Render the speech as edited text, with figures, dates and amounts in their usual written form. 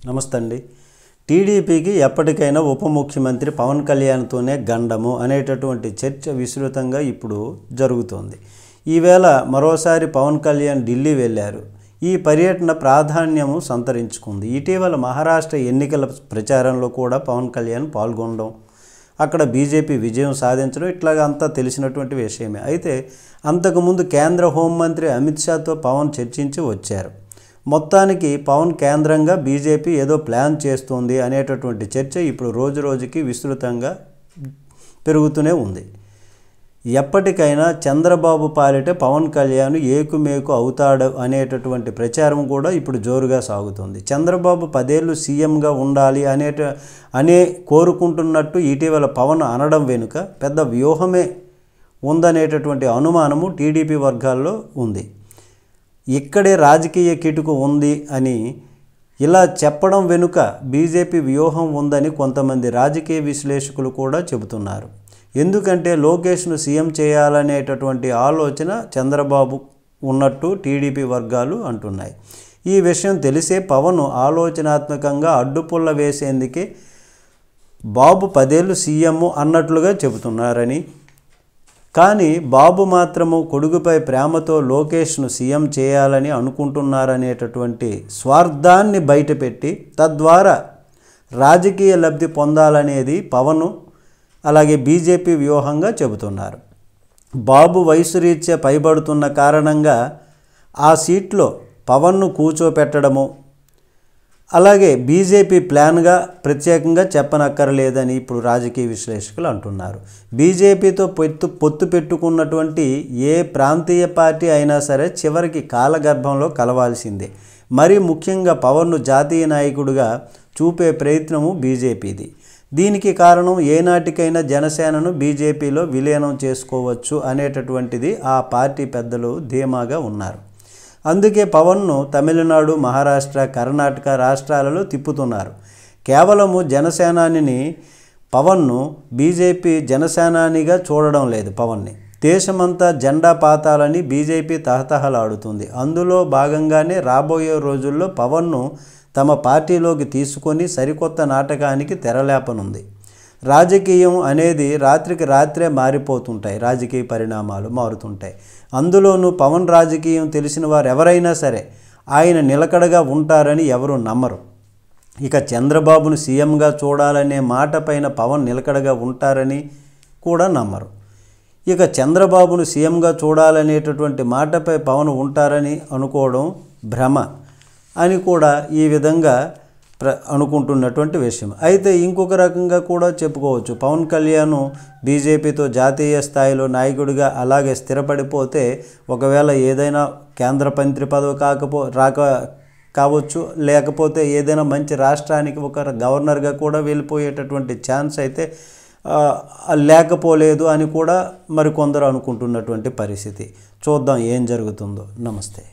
నమస్తే అండి. టీడీపీకి ఎప్పటికైనా ఉప ముఖ్యమంత్రి పవన్ కళ్యాణ్తోనే గండము అనేటటువంటి చర్చ విస్తృతంగా ఇప్పుడు జరుగుతోంది. ఈవేళ మరోసారి పవన్ కళ్యాణ్ ఢిల్లీ వెళ్ళారు. ఈ పర్యటన ప్రాధాన్యము సంతరించుకుంది. ఇటీవల మహారాష్ట్ర ఎన్నికల ప్రచారంలో కూడా పవన్ కళ్యాణ్ పాల్గొనడం, అక్కడ బీజేపీ విజయం సాధించడం ఇట్లాగా అంతా తెలిసినటువంటి విషయమే. అయితే అంతకుముందు కేంద్ర హోంమంత్రి అమిత్ షాతో పవన్ చర్చించి వచ్చారు. మొత్తానికి పవన్ కేంద్రంగా బీజేపీ ఏదో ప్లాన్ చేస్తుంది అనేటటువంటి చర్చ ఇప్పుడు రోజు రోజుకి విస్తృతంగా పెరుగుతూనే ఉంది. ఎప్పటికైనా చంద్రబాబు పాలిట పవన్ కళ్యాణ్ ఏకుమేకు అవుతాడు అనేటటువంటి ప్రచారం కూడా ఇప్పుడు జోరుగా సాగుతుంది. చంద్రబాబు 10 ఏళ్ళు సీఎంగా ఉండాలి అనే కోరుకుంటున్నట్టు ఇటీవల పవన్ అనడం వెనుక పెద్ద వ్యూహమే ఉందనేటటువంటి అనుమానము టీడీపీ వర్గాల్లో ఉంది. ఇక్కడే రాజకీయ కిటుకు ఉంది అని ఇలా చెప్పడం వెనుక బీజేపీ వ్యూహం ఉందని కొంతమంది రాజకీయ విశ్లేషకులు కూడా చెబుతున్నారు. ఎందుకంటే లోకేష్ను సీఎం చేయాలనేటటువంటి ఆలోచన చంద్రబాబు ఉన్నట్టు టీడీపీ వర్గాలు అంటున్నాయి. ఈ విషయం తెలిసే పవన్ ఆలోచనాత్మకంగా అడ్డుపుల్ల వేసేందుకే బాబు 10 ఏళ్ళు సీఎం అన్నట్లుగా చెబుతున్నారని, కానీ బాబు మాత్రము కొడుకుపై ప్రేమతో లోకేష్ను సీఎం చేయాలని అనుకుంటున్నారనేటటువంటి స్వార్థాన్ని బయటపెట్టి తద్వారా రాజకీయ లబ్ధి పొందాలనేది పవన్ అలాగే బీజేపీ వ్యూహంగా చెబుతున్నారు. బాబు వయసు రీత్యా పైబడుతున్న కారణంగా ఆ సీట్లో పవన్ను కూర్చోపెట్టడము, అలాగే బీజేపీ ప్లాన్గా ప్రత్యేకంగా చెప్పనక్కర్లేదని ఇప్పుడు రాజకీయ విశ్లేషకులు అంటున్నారు. బీజేపీతో పొత్తు పెట్టుకున్నటువంటి ఏ ప్రాంతీయ పార్టీ అయినా సరే చివరికి కాలగర్భంలో కలవాల్సిందే. మరీ ముఖ్యంగా పవన్ను జాతీయ నాయకుడిగా చూపే ప్రయత్నము బీజేపీది. దీనికి కారణం ఏనాటికైనా జనసేనను బీజేపీలో విలీనం చేసుకోవచ్చు అనేటటువంటిది ఆ పార్టీ పెద్దలు ధీమాగా ఉన్నారు. అందుకే పవన్ను తమిళనాడు, మహారాష్ట్ర, కర్ణాటక రాష్ట్రాలలో తిప్పుతున్నారు. కేవలము జనసేనానిని పవన్ను బీజేపీ జనసేనానిగా చూడడం లేదు. పవన్ని దేశమంతా జెండా పాతాలని బీజేపీ తహతహలాడుతుంది. అందులో భాగంగానే రాబోయే రోజుల్లో పవన్ను తమ పార్టీలోకి తీసుకొని సరికొత్త నాటకానికి తెరలేపనుంది. రాజకీయం అనేది రాత్రికి రాత్రే మారిపోతుంటాయి. రాజకీయ పరిణామాలు మారుతుంటాయి. అందులోనూ పవన్ రాజకీయం తెలిసిన వారు ఎవరైనా సరే ఆయన నిలకడగా ఉంటారని ఎవరు నమ్మరు. ఇక చంద్రబాబును సీఎంగా చూడాలనే మాట పైన పవన్ నిలకడగా ఉంటారని కూడా నమ్మరు. ఇక చంద్రబాబును సీఎంగా చూడాలనేటటువంటి మాటపై పవన్ ఉంటారని అనుకోవడం భ్రమ అని కూడా ఈ విధంగా అనుకుంటున్నటువంటి విషయం. అయితే ఇంకొక రకంగా కూడా చెప్పుకోవచ్చు. పవన్ కళ్యాణ్ బీజేపీతో జాతీయ స్థాయిలో నాయకుడిగా అలాగే స్థిరపడిపోతే ఒకవేళ ఏదైనా కేంద్ర మంత్రి పదవి కావచ్చు, లేకపోతే ఏదైనా మంచి రాష్ట్రానికి ఒక గవర్నర్గా కూడా వెళ్ళిపోయేటటువంటి ఛాన్స్ అయితే లేకపోలేదు అని కూడా మరికొందరు అనుకుంటున్నటువంటి పరిస్థితి. చూద్దాం ఏం జరుగుతుందో. నమస్తే.